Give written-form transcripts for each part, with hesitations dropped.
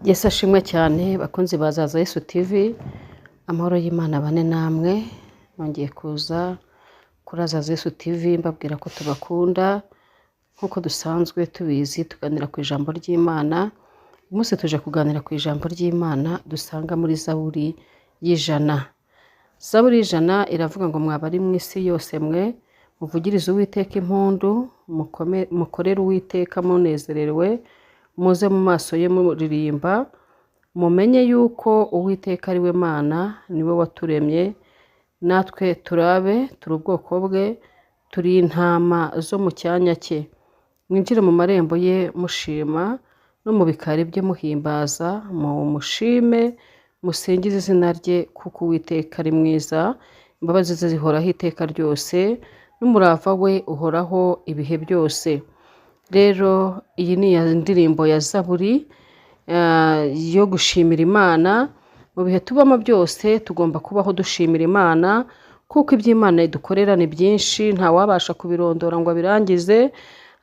Yesu ashimwe cyane bakunzi ba Zaza Yesu TV, amahoro y'Imana bane namwe. Nongeye kuza kuri Zaza Yesu TV mbabwira ko tubakunda nkuko dusanzwe tubizi, tuganira ku ijambo ry'Imana. Umunsi tuje kuganira ku ijambo ry'Imana dusanga muri Zaburi y'ijana. Zaburi y'ijana iravuga ngo mwabari mu isi yose mwe muvugirize Uwiteka impundu, mukorere Uwiteka munezerewe, muze mu maso ye muririmba, mumenye yuko Uwiteka ari we Mana, niwe waturemye, natwe turi ubwoko bwe, turi intama zo mu cyanya cye. Mwinjire mu marembo ye mushima, no mu bikari bye muhimbaza, mushime musingize izina rye, kuko Uwiteka ari mwiza, imbabazi ze zihoraho iteka ryose, n'umurava we uhoraho ibihe byose. Rero iyi ni indirimbo ya Zaburi yo gushimira Imana. Mu bihe tubamo byose tugomba kubaho dushimira Imana, kuko iby'Imana idukorera ni byinshi, nta wabasha kubirondora ngo abirangize.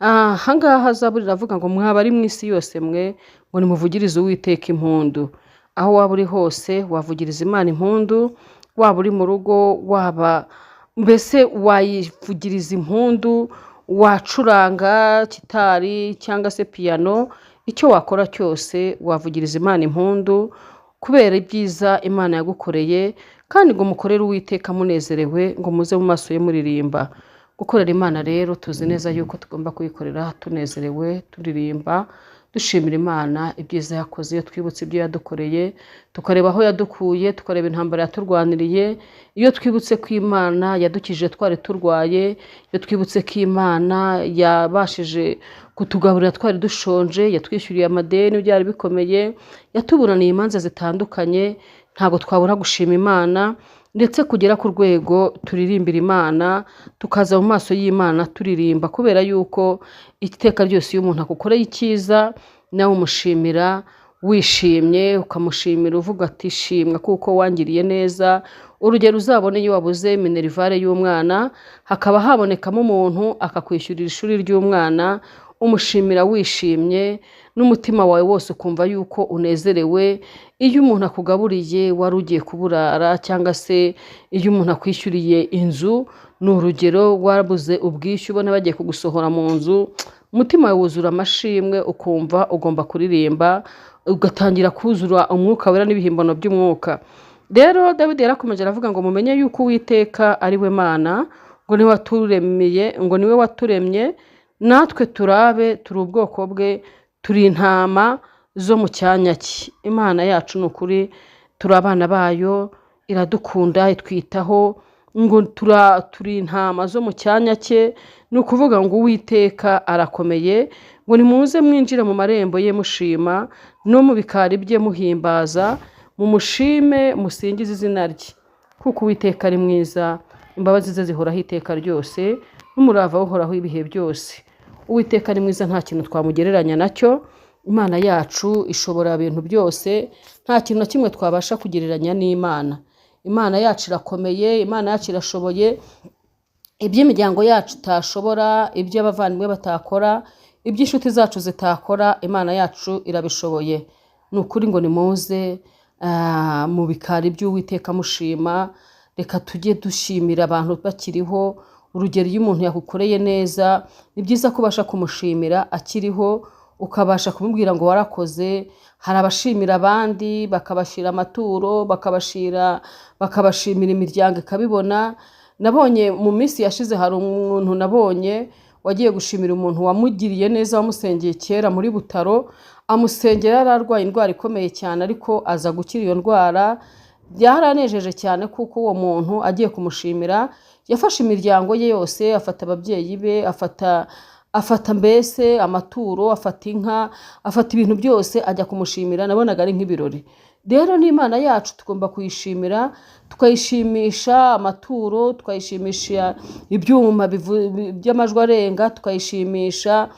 Ahangaha Zaburi iravuga ngo mwabari mu isi yose mwe ngo nimuvugirize Uwiteka impundu. Aho waba uri hose wavugiriza Imana impundu, waba uri mu rugo, waba mbese wayivugiriza impundu, wacuranga gitari cyangwa se piano, icyo wakora cyose wavugiriza Imana impundu kubera ibyiza Imana yagukoreye, kandi ngo mukorere Uwiteka munezerewe, ngo muze mu maso ye muririmba. Gukorera Imana rero tuzi neza yuko tugomba kuyikorera tunezerewe, turirimba, dushimira Imana ibyiza yakoze. Iyo twibutse ibyo yadukoreye, tukareba aho yadukuye, tukareba intambara yaturwaniriye, iyo twibutse ko Imana yadukije twari turwaye, iyo twibutse ko Imana yabashije kutugaburira twari dushonje, yatwishyuriye amadeni byari bikomeye, yatuburaniye imanza zitandukanye, ntabwo twabura gushima Imana, ndetse kugera ku rwego turirimbira Imana, tukaza mu maso y'Imana turirimba, kubera yuko iteka ryose iyo umuntu agukoreye icyiza nawe umushimira wishimye, ukamushimira uvuga ati shimwa kuko wangiriye neza. Urugero uzabone iyo wabuze minerivare y'umwana, hakaba habonekamo umuntu akakwishyurira ishuri ry'umwana, umushimira wishimye n'umutima wawe wose, ukumva yuko unezerewe. Iyo umuntu akugaburiye wari ugiye kuburara, cyangwa se iyo umuntu akwishyuriye inzu, ni urugero wabuze ubwishyu ubona bagiye kugusohora mu nzu, umutima wawe wuzura amashimwe, ukumva ugomba kuririmba, ugatangira kuzura umwuka wera n'ibihimbano by'umwuka. Rero Dawidi yarakomeje aravuga ngo mumenye yuko Uwiteka ari we Mana, ngo niwe waturemye, natwe turi ubwoko bwe, turi intama zo mu cyanya cye. Imana yacu ni ukuri turi abana bayo, iradukunda, itwitaho, ngo turi intama zo mu cyanya cye. Ni ukuvuga ngo Uwiteka arakomeye, ngo nimuze mwinjire mu marembo ye mushima, no mu bikari bye muhimbaza, mumushime musingize izina rye, kuko Uwiteka ari mwiza, imbabazi ze zihoraho iteka ryose, n'umurava we uhoraho ibihe byose. Uwiteka ari mwiza, nta kintu twamugereranya nacyo. Imana yacu ishobora ibintu byose, nta kintu na kimwe twabasha kugereranya n'Imana. Imana yacu irakomeye, Imana yacu irashoboye, iby'imiryango yacu itashobora, iby'abavandimwe batakora, iby'inshuti zacu zitakora, Imana yacu irabishoboye. Ni ukuri ngo nimuze mu bikari by'Uwiteka mushima. Reka tujye dushimira abantu bakiriho. Urugero iyo umuntu yagukoreye neza, ni byiza ko ubasha kumushimira akiriho, ukabasha kumubwira ngo warakoze. Hari abashimira abandi, bakabashira amaturo, bakabashimira imiryango ikabibona. Nabonye mu minsi yashize hari umuntu nabonye wagiye gushimira umuntu wamugiriye neza, wamusengeye kera muri Butaro, amusengera yari arwaye indwara ikomeye cyane, ariko aza gukira iyo ndwara. Byaranejeje cyane kuko uwo muntu agiye kumushimira yafashe imiryango ye yose, afata ababyeyi be, afata mbese amaturo, afata inka, afata ibintu byose ajya kumushimira. Nabonaga ari nk'ibirori. Rero n'Imana yacu tugomba kuyishimira, tukayishimisha amaturo, tukayishimisha ibyuma by'amajwi arenga, tukayishimisha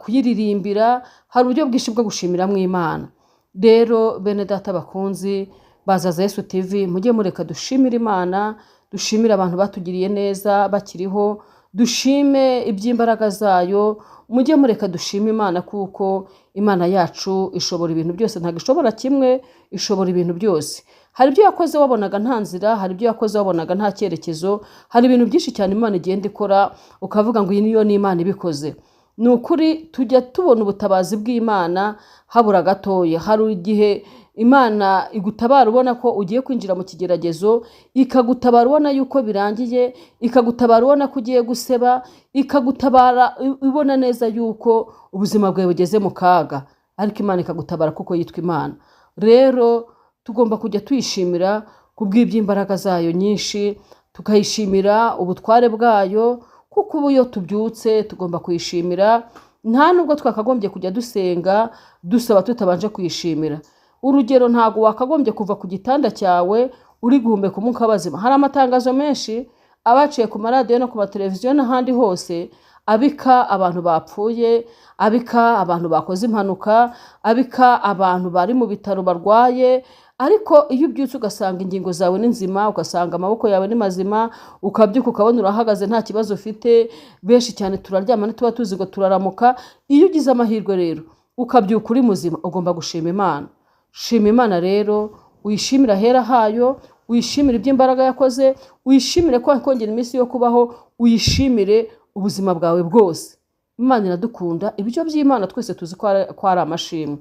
kuyiririmbira. Hari uburyo bwinshi bwo gushimiramo Imana. Rero bene data bakunzi ba Zaza Yesu TV, mujye mureka dushimira Imana, dushimira abantu batugiriye neza bakiriho, dushime iby'imbaraga zayo. Mujye mureka dushima Imana, kuko Imana yacu ishobora ibintu byose, ntabwo ishobora kimwe, ishobora ibintu byose. Hari ibyo yakoze wabonaga nta nzira, hari ibyo yakoze wabonaga nta cyerekezo, hari ibintu byinshi cyane Imana igenda ikora ukavuga ngo iyi niyo ni Imana ibikoze. Ni ukuri tujya tubona ubutabazi bw'Imana habura gatoya. Hari igihe Imana igutabara ubona ko ugiye kwinjira mu kigeragezo, ikagutabara ubona yuko birangiye, ikagutabara ubona ko ugiye guseba, ikagutabara ibona neza yuko ubuzima bwawe bugeze mu kaga, ariko Imana ikagutabara kuko yitwa Imana. Rero tugomba kujya tuyishimira kubw'iby'imbaraga zayo nyinshi, tukayishimira ubutware bwayo, kuko ubu iyo tubyutse tugomba kuyishimira. Nta nubwo twakagombye kujya dusenga dusaba tutabanje kuyishimira. Urugero, ntabwo wakagombye kuva ku gitanda cyawe uri guhumeka umwuka w'abazima. Hari amatangazo menshi abaciye ku maradiyo no ku mateleviziyo n'ahandi hose abika abantu bapfuye, abika abantu bakoze impanuka, abika abantu bari mu bitaro barwaye. Ariko iyo ubyutse ugasanga ingingo zawe ni nzima, ugasanga amaboko yawe ni mazima, ukabyuka ukabona urahagaze nta kibazo ufite. Benshi cyane turaryama ntituba tuzi ngo turaramuka. Iyo ugize amahirwe rero ukabyuka uri muzima, ugomba gushima Imana. Shima Imana rero, uyishimira ahera hayo, uyishimire iby'imbaraga yakoze, uyishimire ko yakongera iminsi yo kubaho, uyishimire ubuzima bwawe bwose. Imana iradukunda, ibyo by'Imana twese tuzi ko ari amashimwe.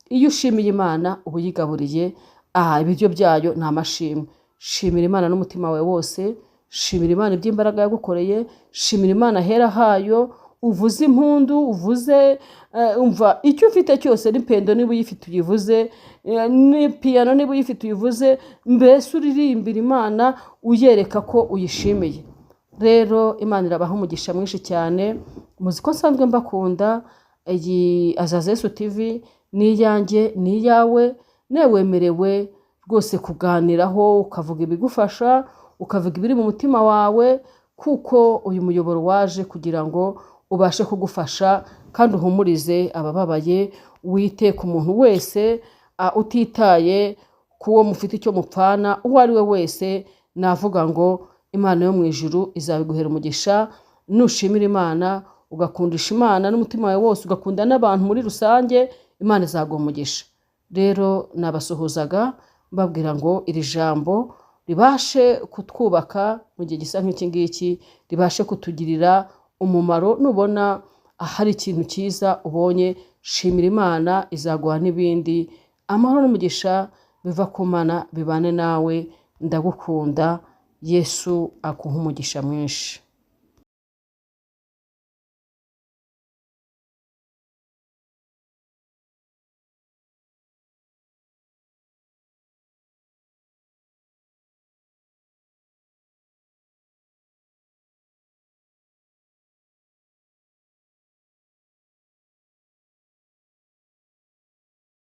Iyo ushimiye Imana uba uyigaburiye, ibiryo byayo ni amashimwe. Shimira Imana n'umutima wawe wose, shimira Imana iby'imbaraga yagukoreye, shimira Imana ahera hayo, uvuze impundu, uvuze umva icyo ufite cyose, n'ipendo niba uyifite uyivuze, ni piyano niba uyifite uyivuze, mbese uririmbira Imana uyereka ko uyishimiye. Rero Imana irabaha umugisha mwinshi cyane. Muzi ko nsanzwe mbakunda. Iyi Azaza Yesu TV ni iyanjye, ni iyawe. Newemerewe rwose kuganiraho, ukavuga ibigufasha, ukavuga ibiri mu mutima wawe, kuko uyu muyoboro waje kugira ngo ubashe kugufasha kandi uhumurize abababaye. Wite ku muntu wese utitaye kuwo mufite icyo mupfana, uwo ari we wese. Navuga ngo Imana yo mu ijuru izabiguhera umugisha. Nushimira Imana, ugakundisha Imana n'umutima wawe wose, ugakunda n'abantu muri rusange, Imana izaguha umugisha. Rero nabasuhuzaga mbabwira ngo iri jambo ribashe kutwubaka mu gihe gisa nk'iki ngiki, ribashe kutugirira umumaro. Nubona hari ikintu cyiza ubonye, shimira Imana, izaguha n'ibindi. Amahoro n'umugisha biva ku Mana bibane nawe. Ndagukunda. Yesu akuha umugisha mwinshi.